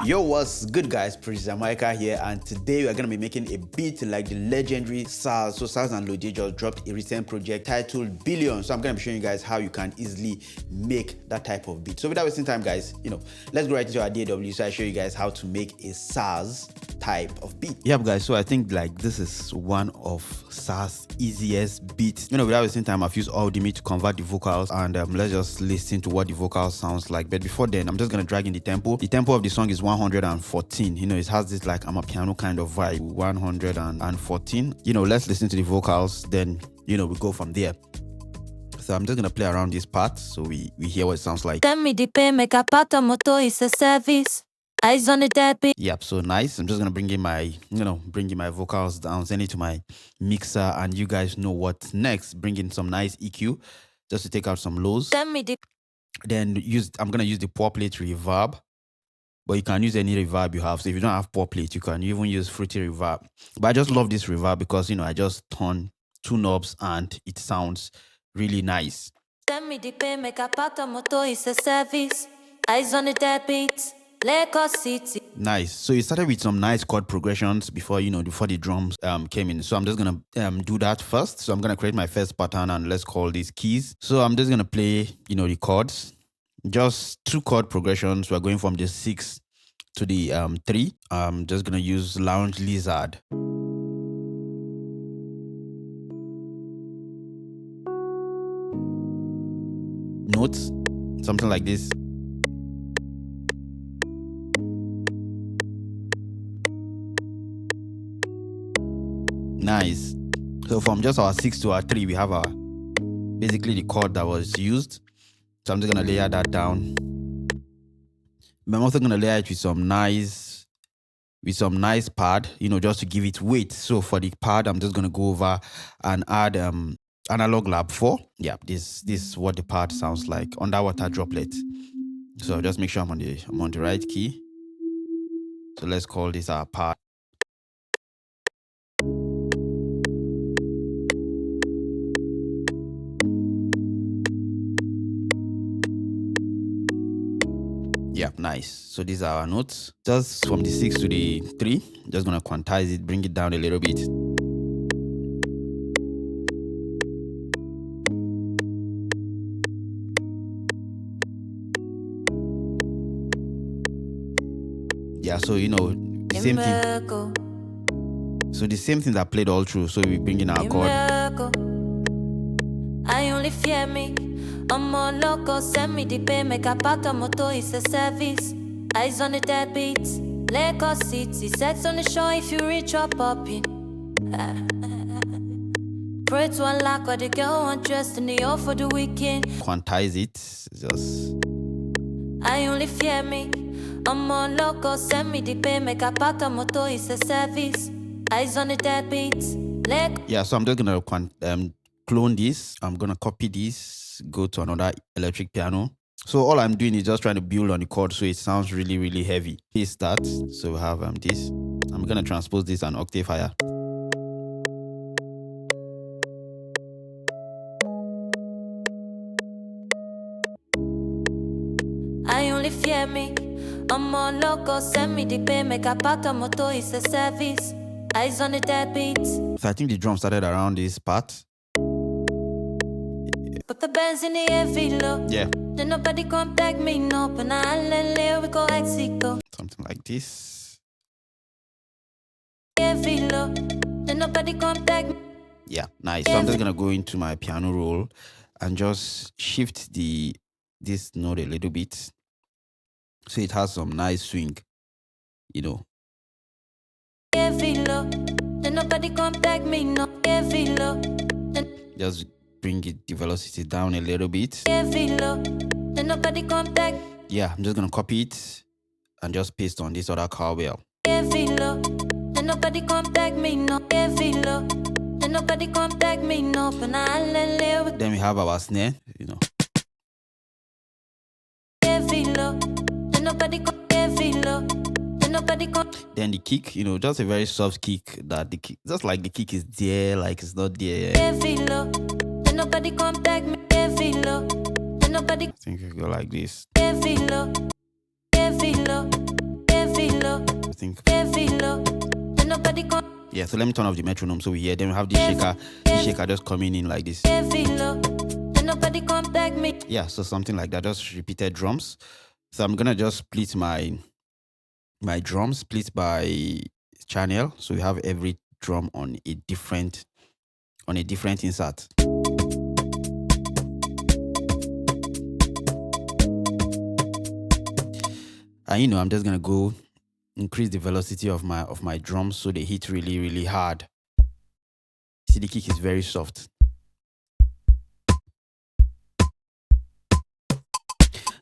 Yo, what's good guys, producer Mykah here, and today we are going to be making a beat like the legendary SARZ. So SARZ and Lode just dropped a recent project titled Billion. So I'm going to be showing you guys how you can easily make that type of beat. So without wasting time guys, let's go right into our DAW so I show you guys how to make a SARZ type of beat. Yep guys, so I think like this is one of SARZ's easiest beats. Without wasting time, I've used Audimi to convert the vocals, and let's just listen to what the vocals sounds like. But before then, I'm just going to drag in the tempo. The tempo of the song is 114. It has this like I'm a piano kind of vibe. 114. Let's listen to the vocals, then we go from there. So I'm just gonna play around this part so we hear what it sounds like. Tell me the pay, make a part of moto is a service. Eyes on the dead beat. Yep, so nice. I'm just gonna bring in my vocals down, send it to my mixer, and you guys know what's next. Bring in some nice EQ just to take out some lows. Tell me the Then I'm gonna use the pop plate reverb. But you can use any reverb you have. So if you don't have pop plate, you can even use fruity reverb. But I just love this reverb because I just turn two knobs and it sounds really nice. Tell me the pay, make a part of moto is a service. Eyes on the dead beats. Lagos City. Nice. So it started with some nice chord progressions before the drums came in. So I'm just gonna do that first. So I'm gonna create my first pattern and let's call these keys. So I'm just gonna play the chords. Just two chord progressions. We're going from the 6 to the 3. I'm just gonna use Lounge Lizard. Notes, something like this. Nice. So from just our 6 to our 3, we have basically the chord that was used. So I'm just gonna layer that down. But I'm also gonna layer it with some nice pad, just to give it weight. So for the pad, I'm just gonna go over and add analog lab 4. Yeah, this is what the pad sounds like. Underwater droplet. So just make sure I'm on the right key. So let's call this our pad. Yeah, nice. So these are our notes. Just from the 6 to the 3, just gonna quantize it, bring it down a little bit. Yeah, so the same thing. So the same thing that played all through. So we bring in our chord. I only fear me. I'm on loco, send me the pay, make a part of moto is a service. Eyes on the dead beats. Lagos City, sex on the shore if you reach or popping. Pray to unlock or the girl undressed in the off for the weekend. Quantize it, just. I only fear me. I'm on loco, send me the pay, make a part of moto is a service. Eyes on the dead beats. Yeah, so I'm just gonna clone this. I'm gonna copy this, go to another electric piano. So all I'm doing is just trying to build on the chord so it sounds really, really heavy. Paste that. So we have this. I'm gonna transpose this an octave higher. I only fear me. I'm on loco, send me the pay, make a part of moto is a service. Eyes on the dead beats. So I think the drum started around this part. Put the bands in the heavy low. Yeah. Then nobody contact me, no. But now we go Mexico. Something like this. Heavy low. Then nobody contact me. Yeah, nice. So I'm just gonna go into my piano roll and just shift this note a little bit. So it has some nice swing, Heavy low. Then nobody contact me, no. Heavy low. Just bring the velocity down a little bit. Heavy low. Then nobody contact. Yeah, I'm just gonna copy it and just paste on this other cowbell. Heavy low. Then nobody contact me, no. Heavy low. Then nobody contact me, no. But now then we have our snare, Heavy low. Then nobody heavy low. Then nobody Then the kick, just a very soft kick that just like the kick is there, like it's not there. Heavy low. Then nobody contact me. Heavy low. Then nobody. I think we go like this. Heavy low. Heavy low. Heavy I think. Yeah, so let me turn off the metronome so we hear. Then we have the shaker just coming in like this. Yeah, so something like that, just repeated drums. So I'm gonna just split my drums, split by channel. So we have every drum on a different insert. And I'm just gonna go increase the velocity of my drums so they hit really, really hard. See, the kick is very soft.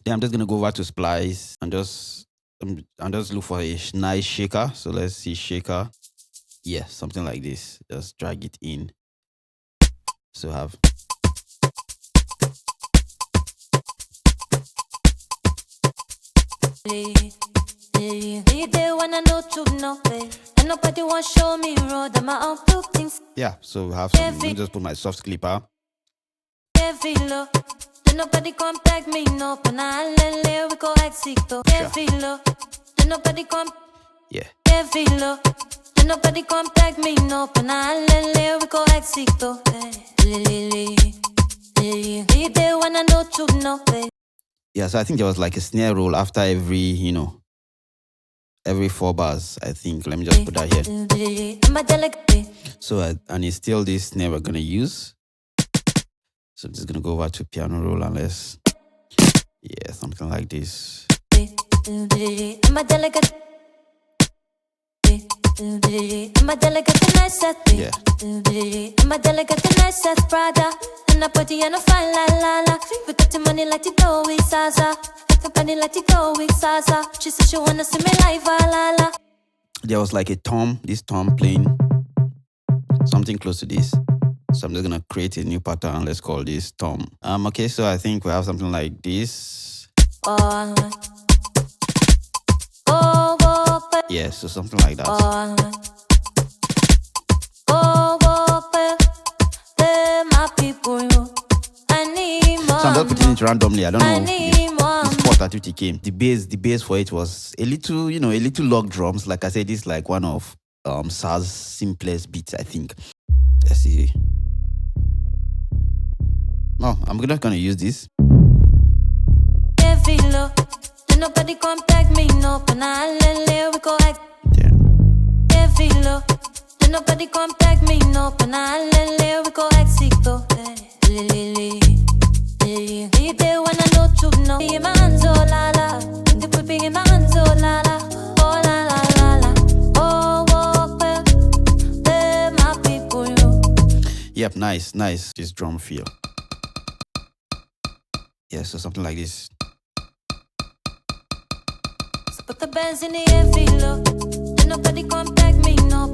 Then I'm just gonna go over to splice and just look for a nice shaker. So let's see shaker. Yeah, something like this. Just drag it in. So have. Yeah, so we have some. Let me just put my soft clipper. Nobody contact me, no, we go exito. Nobody come. Yeah. Nobody contact me, no, we go exito. Yeah, so I think there was like a snare roll after every, every 4 bars, I think. Let me just put that here. So, and it's still this snare we're gonna use. So I'm just gonna go over to piano roll and let's, yeah, something like this. Yeah. There was like a tom, this tom playing something close to this. So I'm just gonna create a new pattern. Let's call this tom. Okay, so I think we have something like this. Yeah, so something like that. So I'm just putting it randomly. I don't know the spot at which it came. The bass for it was a little, a little log drums. Like I said, this is like one of SARZ's simplest beats, I think. Let's see. Oh, I'm gonna use this. Nobody contact me, no, we go act. Yeah. Nobody contact me, no, we go exito. Yep, nice. This drum feel. Yeah, so something like this.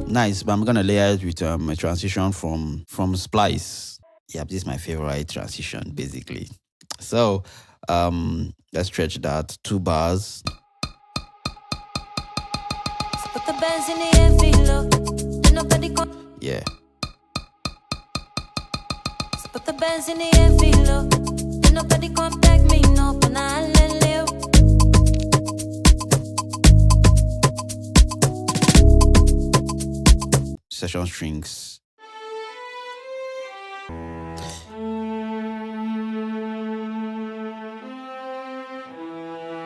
Nice, but I'm gonna layer it with a transition from splice. Yep, this is my favorite transition, basically. So let's stretch that 2 bars. Yeah. Nobody contact me, no, session strings.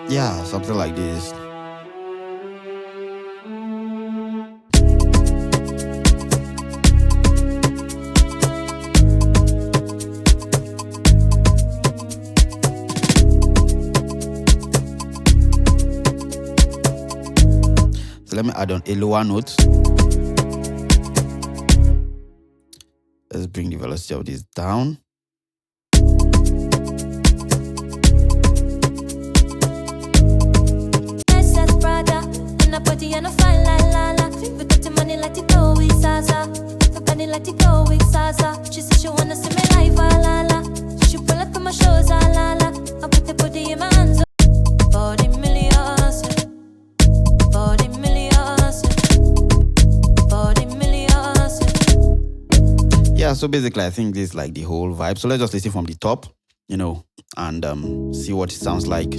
Yeah, something like this. So let me add on a lower note. Let's bring the velocity of this down. She said she wanna see me live, la la. She pull up to my shows, la la. I put the booty in my hands. 40 millions, 40 millions, 40 millions. Yeah, so basically I think this is like the whole vibe. So let's just listen from the top, and see what it sounds like.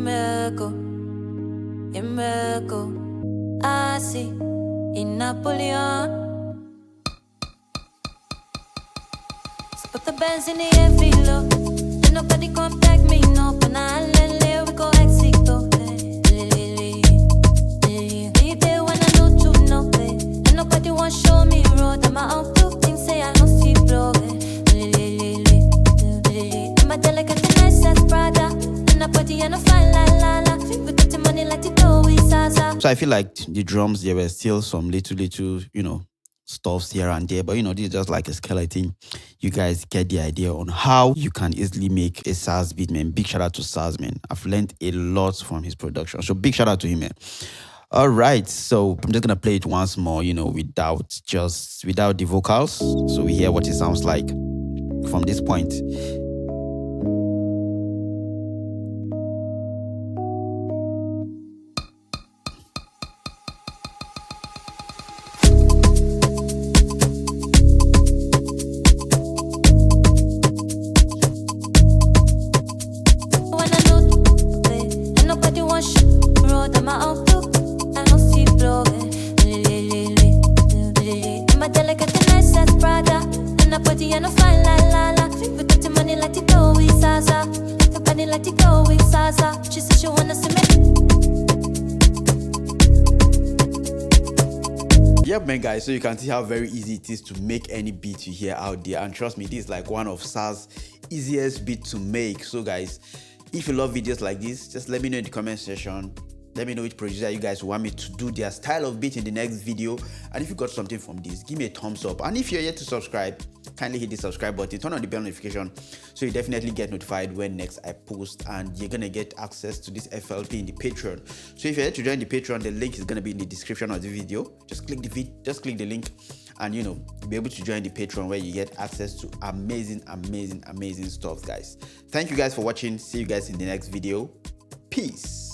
Mykah, Mykah, I see in Napoleon. So put the bands in the air, feel low. Then nobody contact me, no. But now I let we go exito. Be there when I know to know. And nobody want show me road. I'm my own two things, say I don't see blow. I'm a delicate and nice as Prada. And a body and a fine la la la. We got the money like the dough with SARZ. So I feel like the drums, there were still some little, stuffs here and there, but this is just like a skeleton. You guys get the idea on how you can easily make a SARZ beat, man. Big shout out to SARZ, man. I've learned a lot from his production, so big shout out to him, man. All right, so I'm just gonna play it once more, without the vocals, so we hear what it sounds like from this point. Yep, man, guys, so you can see how very easy it is to make any beat you hear out there, and trust me, this is like one of SARZ's easiest beat to make. So guys, if you love videos like this, just let me know in the comment section. Let me know which producer you guys want me to do their style of beat in the next video. And if you got something from this, give me a thumbs up. And if you're yet to subscribe, kindly hit the subscribe button, turn on the bell notification, so you definitely get notified when next I post, and you're gonna get access to this FLP in the Patreon. So if you're yet to join the Patreon, the link is gonna be in the description of the video. Just click the link, and you'll be able to join the Patreon, where you get access to amazing stuff, guys. Thank you guys for watching. See you guys in the next video. Peace.